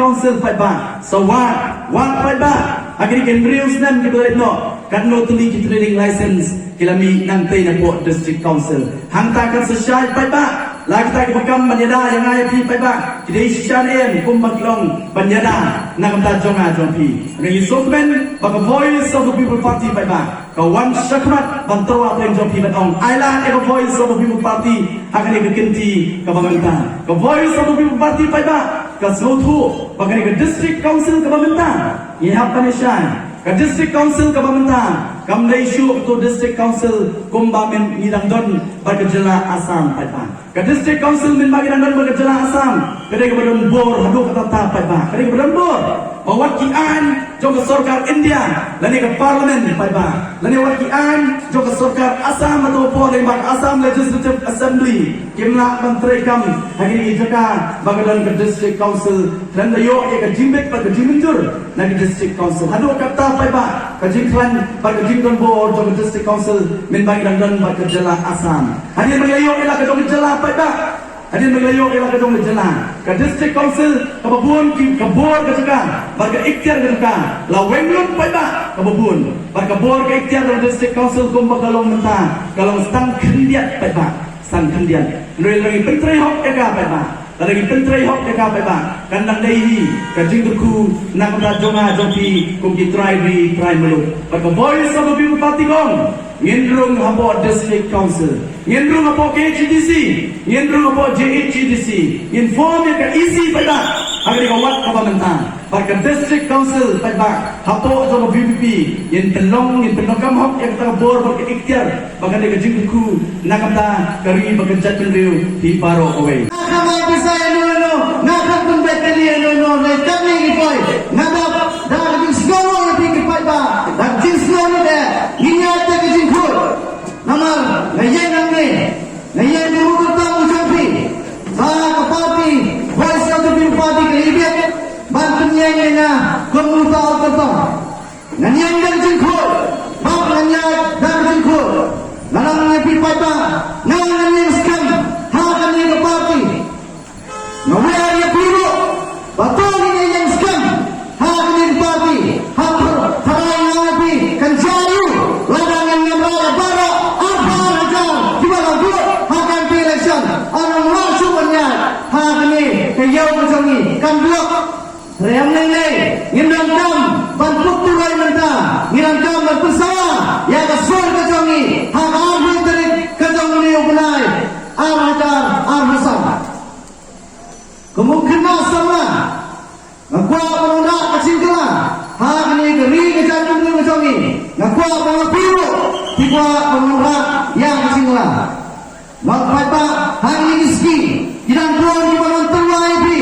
council pai ba so one pai ba agri ken reels nam ki boleh no kan no tuli ki training license kilami nang tei na po district council hang ta kan sesai pai ba lagi ta ki bakam banyada yang ai pi pai ba ki dei shan em kum maklong banyada nang ta jonga jompi ngi sokmen baka voice of the people party pai ba kawan syakmat bantawa peng jompi batong aila eko voice of the people party hakani ke kenti ka banganta ka voice of the people party pai ba ka slotu bakani ke district council ka banganta ihap panishan ka district council ka banganta kam dai shu to district council kumbamen nidang don bagajela asam pai ba ka district council min bagi dan bagajela asam kedai ke badan bor hadu kata ta pai ba kedai ke badan bor wakilan jong sarkar India lani ke parlimen pai ba lani wakilan jong sarkar Assam atau poleng bang Assam Legislative Assembly kimla menteri kam hari ini jaka bagadan ke district council dan yo ke jimbek pada jiminjur na ke district council hadu kata pai ba ke jingklan pada jingklan bor jong district council min bagi dan pada jela Assam hari mengayo ila ke jong jela pai ba Hadin mengayo ila ka dong jela ka district council ka babun ki ka bor ka jaka barka ikhtiar ka jaka la wenglon pai ba ka babun barka bor ka ikhtiar ka district council kum bakalong menta kalong stang khendiat pai ba san khendiat noi lagi pentrai hok ka pai ba lagi pentrai hok ka pai ba kandang dai hi ka jingku nak ta jonga jopi kum ki try melu barka voice of the people party gong ngendrung hapo district council ngendrung hapo KHDC ngendrung hapo JHDC inform ka easy pada agri kawat ka pamenta barka district council pada hapo jo BBP yen pelong kam hok yang ta bor barka ikhtiar baga de jingku nakamta kari baga jatun riu di paro away nakama bisa no nakakun betali no na kami ipoy nadap daging sgomo na pikipai ba daging sgomo de ninyata ke jingkul namar ngayen nangme ngayen dulu ta ujopi sa kapati voice of the people party kalibiat bantunya na komuta alkata nanyan dan jingkul bab nanyan dan jingkul nanangnya pipai ba nanangnya skam hakanya ke party nawaya piro batoli yang skam hakanya ke party hapur harai ngapi kanjayu ladangan ngamara bara apa raja dibala dua hakan election anong masukannya hakanya kayaw majongi kan blok reyam nene ngindang kam bantuk tulay menta ngindang kam bantusawa ya kasur kajongi hak arbi terik kajongi upunay arajar arhasan kemungkinan sama ngakwa penunda kecingkelan hak ini geri kejantung ni kajongi ngakwa pengapiru tiba penunda yang kecingkelan ngakwa hari ini ski tidak buang di bawah terwai pi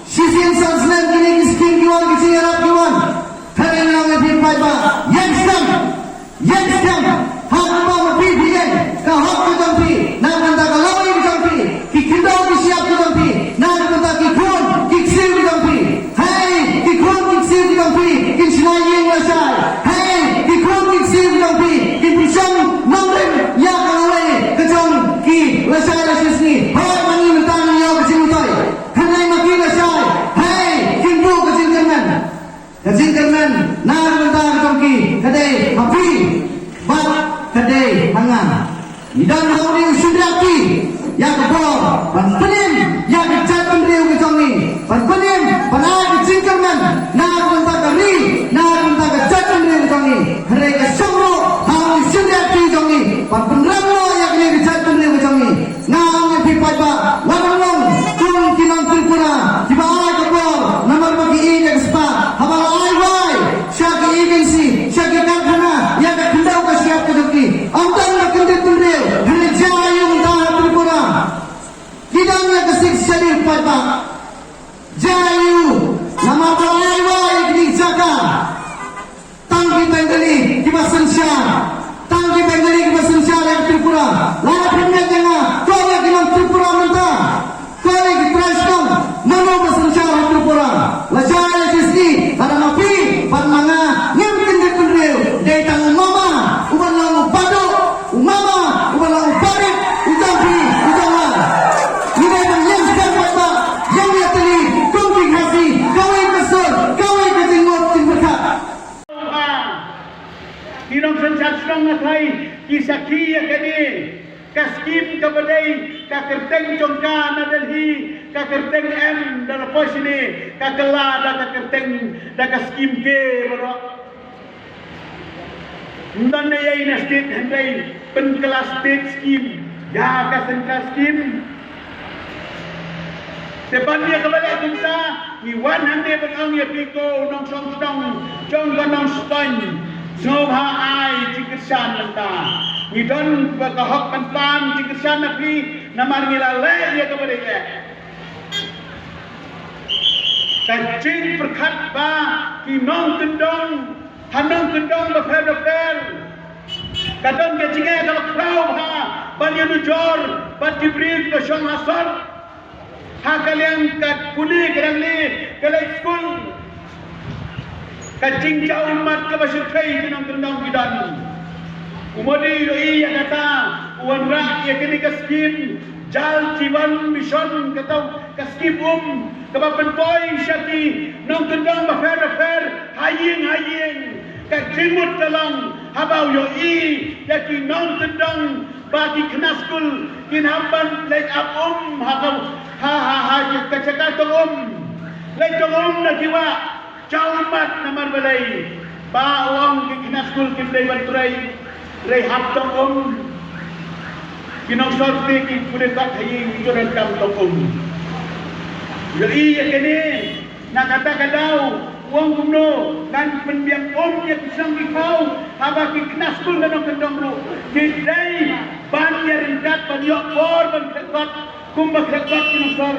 sisian sanslan kini miskin kiwan kecil Arab kiwan hari yang lebih baik yang sedang hak apa lebih biar kahak kejampi nak minta kalawai kejampi kikindau kisiap kejampi nak minta kikun kiksir kejampi hai kikun kiksir kejampi kinsinaying lasai hai kikun kiksir kejampi kinpisang namrin ya kalawai kejam ki lasai lasisni hai mani minta niyo kecimutai kanai maki lasai hai kimbu kecingkerman nak minta kejamki kadai api bat kadai hangan idan hauri usyudaki ya kebor panpenim ya kejatan riu kejongi panpenim panai kecingkerman nak minta kari nak minta kejatan riu kejongi hari kesamro hauri usyudaki jongi panpenramlo ya kini kejatan riu kejongi ngamnya pipai ba wanang kung kinang tripura tiba ay kebor namar bagi ini kespa habang ay wai syaki agency syaki karhana ya kekendau kesiap kejoki amdan nakendit tunril hari jayu mentah tripura kidangnya kesik sedih kisaki ya kini kaskim kabadai kakerteng jongka na Delhi kakerteng M dan pos ini kakela dan kakerteng dan kaskim ke bro dan ya ini state hendai penkelas state scheme ya kasengkas scheme depan dia kembali kita iwan hande bengang ya piko nong song jong ganong span Sobha ai cikirsan lenta. Ngidon bakahok pan cikirsan napi namar ngilale dia kepada dia. Kacing perkat ba kinong tendong hanong tendong befer. Kadang kacingnya kalau kau ha banyak nujor bat diberi ke syong asar. Ha kalian kat kuli kadang ni kalau school kacing jauh umat ke basir kai jenang tendang bidan. Umadi doi yang kata uan rak ya kini kaskim jal jiwan mission kata kaskim kebapan boy syaki nong tendang bafer haying kacing mut dalang habau yoi ya ki nong tendang bagi kenaskul kinamban lek up hakau ha kacaka tong lek tong na kiwa Jaumat namar balai, bawang kena skul kindai banturai, rei haptong kinong sorti kudet kat hayi juran kam tong Jadi ya kene nak kata kadau uang kumno kan penbiang ya kisang kau haba kena skul nanong kendong ru kindai ban ya rindat ban yok bor ban kekat kumbak kekat kinong sor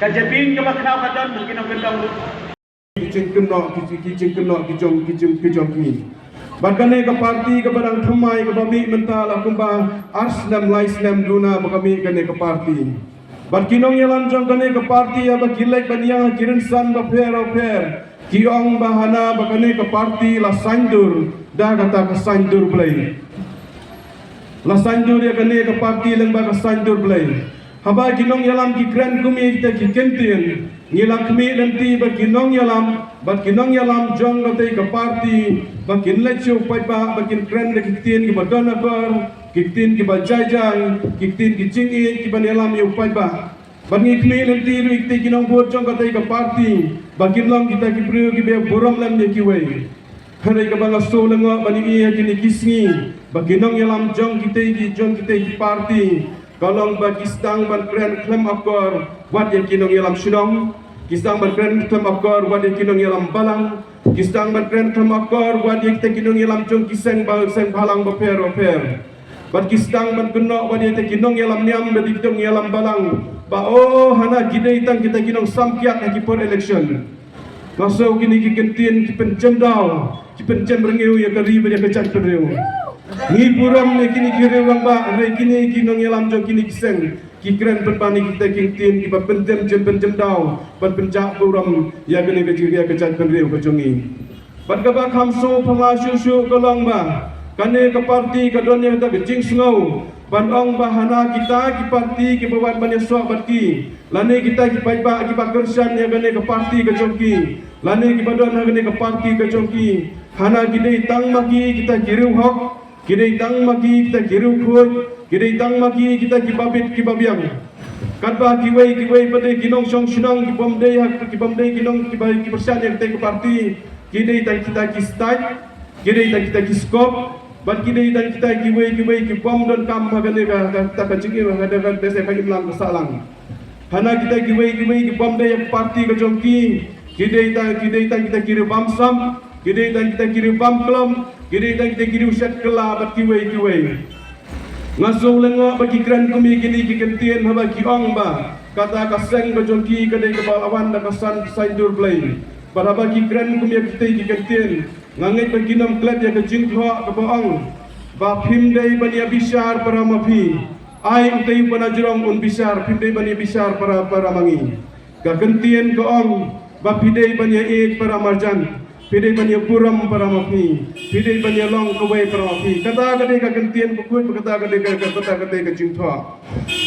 kajabing ke baknau kadon mungkin orang gendong kicing kenok kijong ki bakane ke parti ke badang thamai ke bami mentala kumba arsnam laisnam duna bakami kane ke parti bat kinong yalan jong kane ke parti ya bakilek bania kirin san ba fer kiong bahana bakane ke parti la sandur dah kata ke sandur belai la sandur ya kane ke parti leng ba ke sandur belai haba kinong yalam ki kren kumi kita ki kentien ngilang kumi nanti ba kinong yalam jong ngatei ke parti ba kin lechu pai ba kin kren de kitien ki badona kor kitien ki bajajang kitien ki jingi ki ban yalam yu pai ba ngi kumi nanti ru ikte kinong bot jong ngatei ke parti ba kin long kita ki bru ki be borom lam ye ki wei hari ke bang so lengo ba ni ye ki ni kisngi ba kinong yalam jong kita ki parti Kalong ba kistang ban kren klem akor wat yang kinong yalam sunong kistang ban kren klem akor wat yang kinong yalam balang kistang ban kren klem akor wat yang kinong yalam jong kiseng balang ba per bat kistang ban kenok wat yang kinong yalam niam ba kinong yalam balang ba oh hana gidei tang kita kinong samkiat ki por election masuk kini ki kentien ki pencem daw ki pencem rengeu ya kari ba ya kecat pereu Ni puram ni kini kiri orang ba, re kini kinong yalam jong kini kiseng, kikren penpani kita kingtin, kipa penjem daw, ban penjak puram ya kini kecil kecat penriu kejongi. Ban kaba kamso pama susu kolong ba, kane ke parti kadon yang tak kecing sengau, ban ong bahana kita ki parti ki bawan banyak suak batki, lane kita ki paiba ki pakersan ya kane ke parti kejongki, lane ki badon ya kane ke parti kejongki, hana gidei tang maki kita kiru hok. Kidai tang maki kita kiru khoi, kidai tang maki kita kibabit kibabiang. Kadba kiwei pada kinong song sinong kibomdei kinong kibai kipersan yang kita parti, kidai tang kita kistai, kidai tang kita kiskop, bat kidai tang kita kiwei kibom dan kam hagane kita kacingin hagane desa kaki melang kesalang. Hana kita kiwei kibomdei yang parti kejongki, kidai tang kita kiru bamsam, kidai tang kita kiru bamklom. Kini kita kiri usat kelah bat kiwei ngasuh lengok bagi kran kumi kini kikentien haba kiong ba kata kaseng kejongki kadai kepalawan dan kasan saindur play pada bagi kran kumi kita kikentien ngangit bagi nam klep ya kejing thok kebaong ba phimdei bania bisar para mafi ai utai panajrong un bisar phimdei bania bisar para mangi kekentien keong ba phidei bania para marjan Pidai banya puram para mafi, pidai banya long kawai para mafi. Kata kadai kekentian bukut, kata kadai kejingthwa.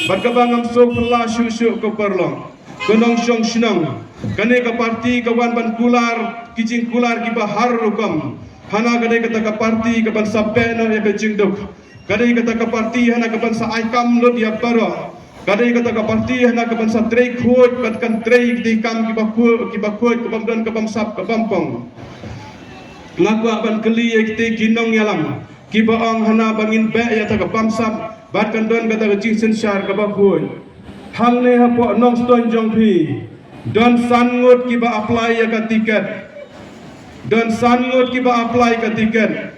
Berkabangam so pela susu ke perlong, kenong syong sinang. Kane ke parti kawan ban kular, kijing kular ki bahar rukam. hana kadai kata ka parti ka ban sabbe no ya ka jingduk kadai kata ka parti hana ka ban sa aikam lo dia baro kadai kata ka parti hana ka ban sa trei khoj kan trei di kam ki ba khoj ka bam don ka bam sap ka bam pong ngakwa ban keli ekte ginong yalam ki ba ong hana bangin be ya ta ka bam sap bat kan don kata ka jing sen shar ka ba khoj hang ne ha po nong ston jong phi don sangut ki ba apply ya ka tiket don sangut ki ba apply ka tiket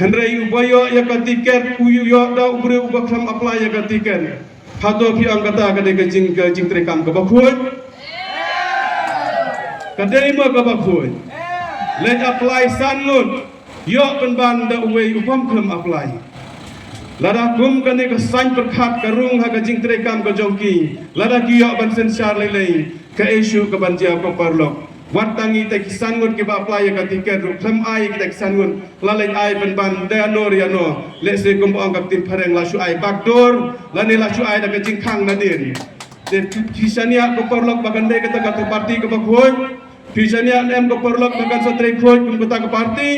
henrei ubayo ya ka tiket uyu yo da ubre ubakram apply ya ka tiket hado phi ang kata ka de ka jing trekam ka ba khoj ka dei ma ka ba khoj let apply sangut yo pen ban da uwe upam kram apply lada kum kane ka san perkhat ka rung ha ka jing trekam ka jongki lada ki yo ban sen shar lei ka issue ka ban jia ko parlok wat tangi te kisan ngut ki ba apply ka tiket ru klam ai ki te kisan ngut lalai ai pen ban da no ria no le se kum ong ka tim phareng la shu ai backdoor la ne la shu ai da ka jing khang na din de kisania ko parlok bagan de ka ta parti ka ba khoj kisania nem ko parlok bagan sa tre khoj kum ka parti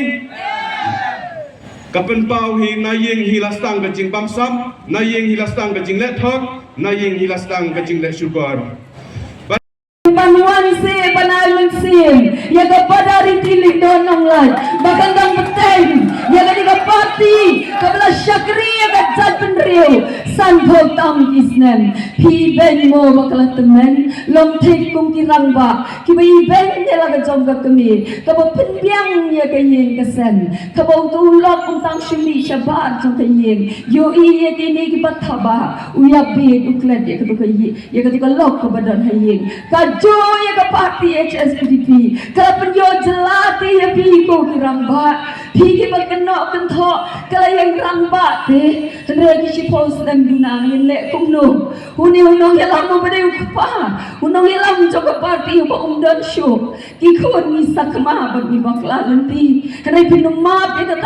kapen pau hi na yeng hi lastang ka jing bam sam na yeng hi lastang ka jing le thok na yeng hi lastang ka jing le sugar Panuan si panalun sim ya ka padari tilik don nong lan bakandang beteng ya ka diga parti kabla syakri ya ka jat penriu san thok tam kisnen pi ben mo bakala temen long thik kum kirang ba ki bai ben ne la ka jong ka kemi ka ba penbiang ya ka yin ka sen ka ba tu lok kum tang shili shabat jong ka yin yo i ya ki ni ki bathaba uya be uklet ya ka ka yi ya ka lok ka badan ha yin ka joya ka parti HSPDP kala penyo jelati ya pi ko kirang ba pi ki ba kena kentho kala yang rang ba te re ki si pos dan dunang yin le kum no uni unong ya lam ba de pa unong ya lam jo ka parti ba dan show ki khon ni sakma ba ni bakla nanti re pinuma pe ka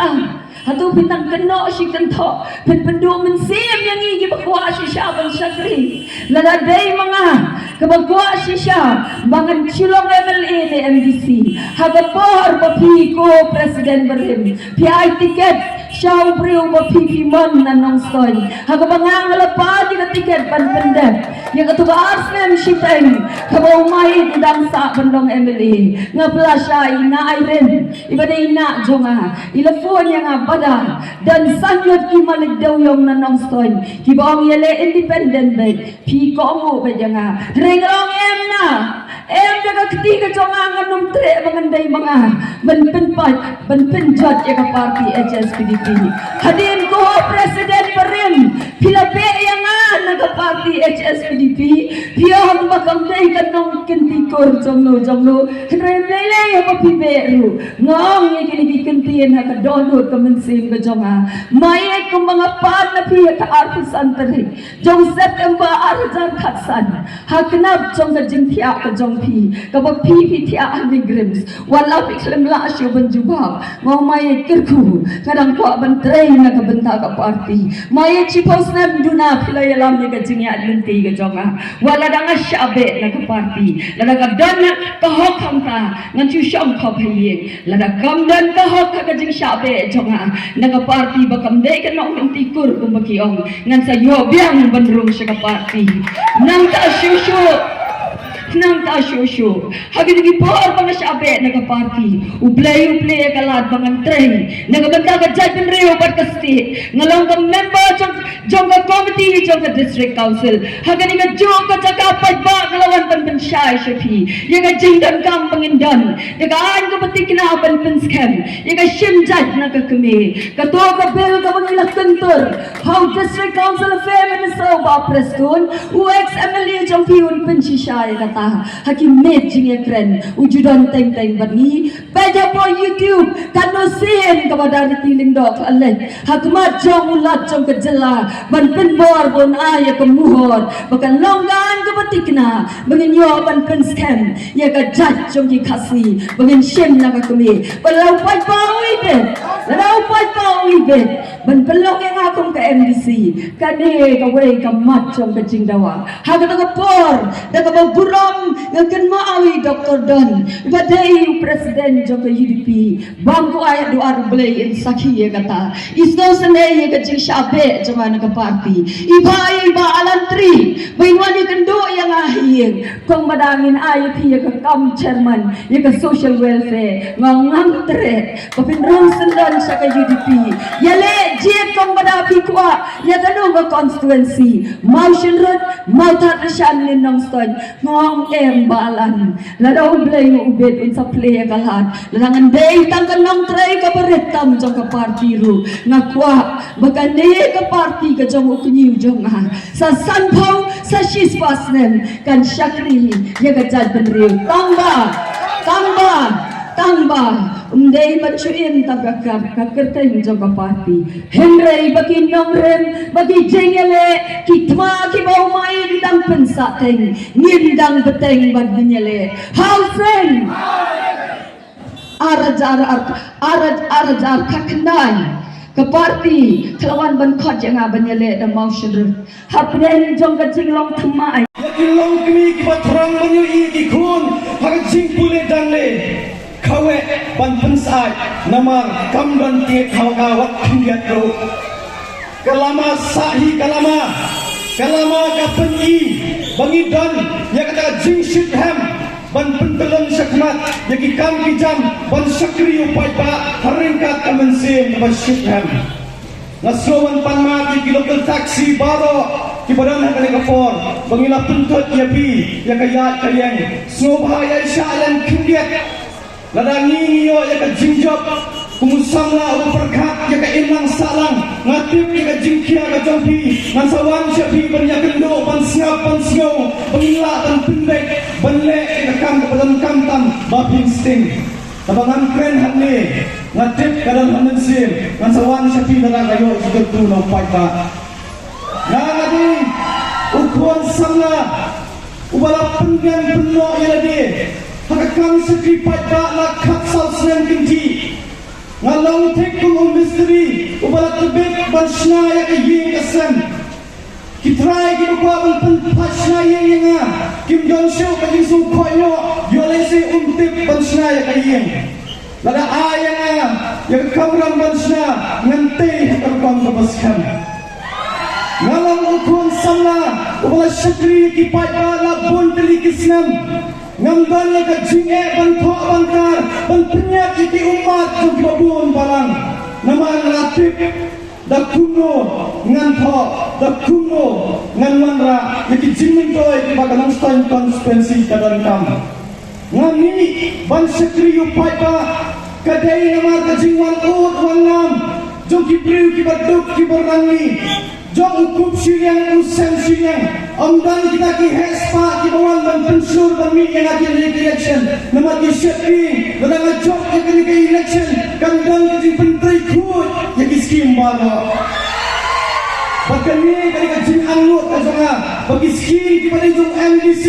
hatu pinang kena si kentho pen pendu men sim yang i ki bakwa si syaban syakri lada dei mga kabagwa si sya bangan chilong MLA ni MDC hagapor bapi ko presiden berim pi tiket siya ubriw bapi man nanong stoy hagabangang alapa di ka tiket pan pendem yang katuba arsnem shiteng kabaw may idang sa bandong MLA nga pala siya ina ayren iba na ina jonga ilafon yang abada dan sanyot ki maligdaw yung nanong stoy kibawang yele independent bed pi ko mo ba nga rengalong em na em jaga ketiga jongangan num tre mangandai mga banpen jot ya ka parti HSPDP hadin ko presiden perin pilape yang naga parti HSPDP pion makamdai kanong kintikor jongno renlele ya papiberu ngong ya kini kintian ha ka donor kamansim ka jonga mai ko mga pan na pi ka artis antari jong September arjar khatsan haknap jong ka jingthia ka jong pi ka ba pi thia ani grims wala pi klem la asyo banjubab ngong mai kirku kadang ko ban train na ka benta ka parti mai chipos na duna pilay alam ni ka jingya lunti ka jonga wala danga syabe na ka parti lada ka dan ka hok ham ka ngan chu syam ka phayin lada kam dan ka hok ka jing syabe jonga na ka parti ba kam de ka nong lunti kur kum ba kiong ngan sa yo biang bandrung sa ka parti nang ta shushu nang ta shushu hagi di por bang syabe na ka parti ublay ka lad bang train na ka banta ka jaj pen reo bat kasti ngalong ka member jong ka committee jong ka district council hagani ka jong ka jaka pajba ngalawan pan syai shafi ya ka jingdan kam pangindan ya ka an ka pati kinaban pen scam ya ka shim jaj na ka kami ka to ka bill ka bangila kantor how district council affair minister ba preston UX MLA jong piun pen syai kata hakim met jing ya kren ujudan teng bani baca po YouTube kanu sin kepada tiling dok alai hakmat jong ulat jong kejela ban pen bor bon aya kemuhor bahkan longgan ke batikna bangin yo ban pen scam ya ka jaj jong ki khasi bangin shem na ka kami balau pai bawi be Ladaw pa pa ibet. Ban pelong yang akong ka MDC. Kani kaway kamat chong kajing dawa. Haga tagapor. Tagababurong. Ngakan maawi Dr. Don. Baday Presiden Joko UDP. Bangko ay doar blay in sakhiye kata. Isno sanay kajing syabe jama naga party. Iba alantri. Bainwani kendo yang ahiyeng. Kung madangin ayot hiya ka kam chairman. Ya ka social welfare. Ngangam tre. Papinrong sandan sa ka UDP. Yale jiet kong madapi kwa. Ya ganun ka constituency. Motion road. Mautat na siya ninong stod. Ngong balan. Ladaw blay mo ubed unsa play kalan. Ladangan day tangkan nong tray ka baritam jong ka party ru. Ngakwa. Bagane ka party ka jong ukunyiw jong ha. Sa sanpaw sa shispas nem kan syakri ya ka jad benriw. Tamba. Umday machuin tagakap kakerteng jong ka party. Henry bagi nomrem bagi jengele kitma kibaw mai didang pensateng ngindang beteng bagnyele. How friend arajar kaknai ke party kelawan ban khot yang abanyele da motion hapnen jong ka jinglong thamai Yakilong kami kibatrang menyui ikun hagajing pule danle kawe ban pensai namar kamdan tiek hawawat kindiat ro kalama ka penyi bangi dan ya kata jing shitham ban pentelon syakmat yaki kam kijam ban syakri upai ba haringkat kamensim ban shitham Naslowan panmati ki local taxi baro ki badan hakane kapor bangila puntut yapi ya kayat kayang snobhaya syalan kindiat ladangi yo ya ka jingjop kumusangla uperkat ya ka inang salang ngatip ya ka jingkia ka jampi mansawan syapi bernya kendo ban sngau bangila tan pendek banle ya kam badan kamtam babin sting tabangan kren hatne ngatip kadang hamensim mansawan syapi darang kayo ikut no paita ngadi ukuan sangla ubala penggan penuh yade hakakam sekri paita la kapsal sen kinti ngalang tekung misteri ubala tebet bansna ya kayeng kasem kitrai ki ubal pen pasna yenga kim jon show kajing sung koyo yolese untip bansna ya kayeng lada ayang yang kamram bansna ngante hakakam kabaskan ngalang ukun samna ubala syakri ki paita la bun telikisnam ngamdan la kajinge banto bangkar ban penyat iki umat jog babun balang naman ratip da kuno nganto da kuno nganmanra iki jimin toy ki baganang stan konstituensi kadan kam ngani ban sekri upai ba kadai namar kajingwan ut wangam jog ki priu ki baduk ki berangni jog ukup siyang usen siyang amdan kita ki hespa ki bawan ban pensur ban mi yang ada election nama ki syepi dadang jog ki election kandang ki pentri khut ya ki skim balo bakani ka jing angut ka jonga bagi skim ki pada jong MDC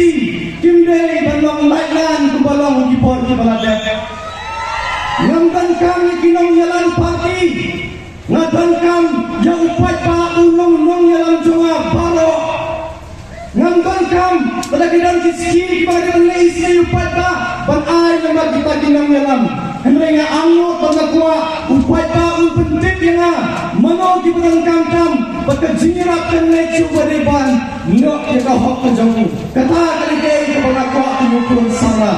kimde banong lainan kumbalong ki por ki baladak ngamdan kami ki nong yalan party ngadan kam ya upai pa unong yalan jonga balo ngamdan kam pada kidan kiski ki pada leis ni upai pa ban ai yang kita kinang yalam henrenga angut bangga kuwa upai pa pentit yang mano ki pada kam pada jinirap kan lecu badeban nok ya ka hok ka jongu kata kali kay ka pada kuwa tumukun sara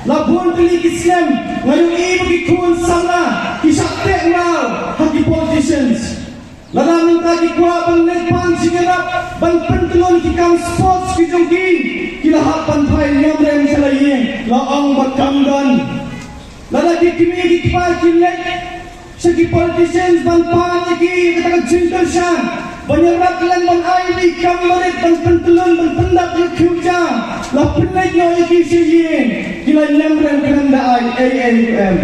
labun kali kisem ngayong ibu kun sana kisakte ngau hagi politicians lalaming kagi kwa bang netpan singerap bang pentelon kikang sports kijongki kilahat pantai nyamrem salayeng laong bakamdan lalagi kimi kipal kilek segi politicians bang paniki katakan jintel syan banyak lan bang aili kamarit bang pentelon bang pendak yukuja la penai nyo iki siyeng kila nyamrem kenandaan AAUM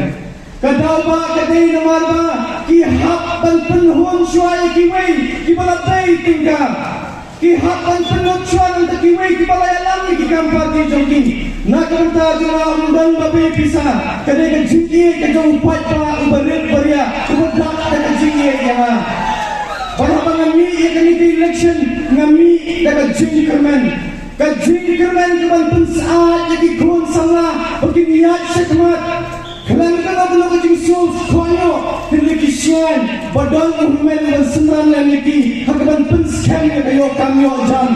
kadaba kadai namarba ki hak ban penhun syuai ki wei ki balatai tinggal ki hak ban penhun syuai ki wei ki balaya langi ki kampati jogi nak kanta jura undang babe bisa kadai kan jiki ka jong pai pa ubarit baria ya kebedak dan jingye ya pada ngami ya kami di election ngami dapat jingkerman keban pensaat jadi kun salah bagi niat sekemat kelan kalau kejing sul koyo delegation badang umel dan senran lagi keban penskam ya kayo kami jam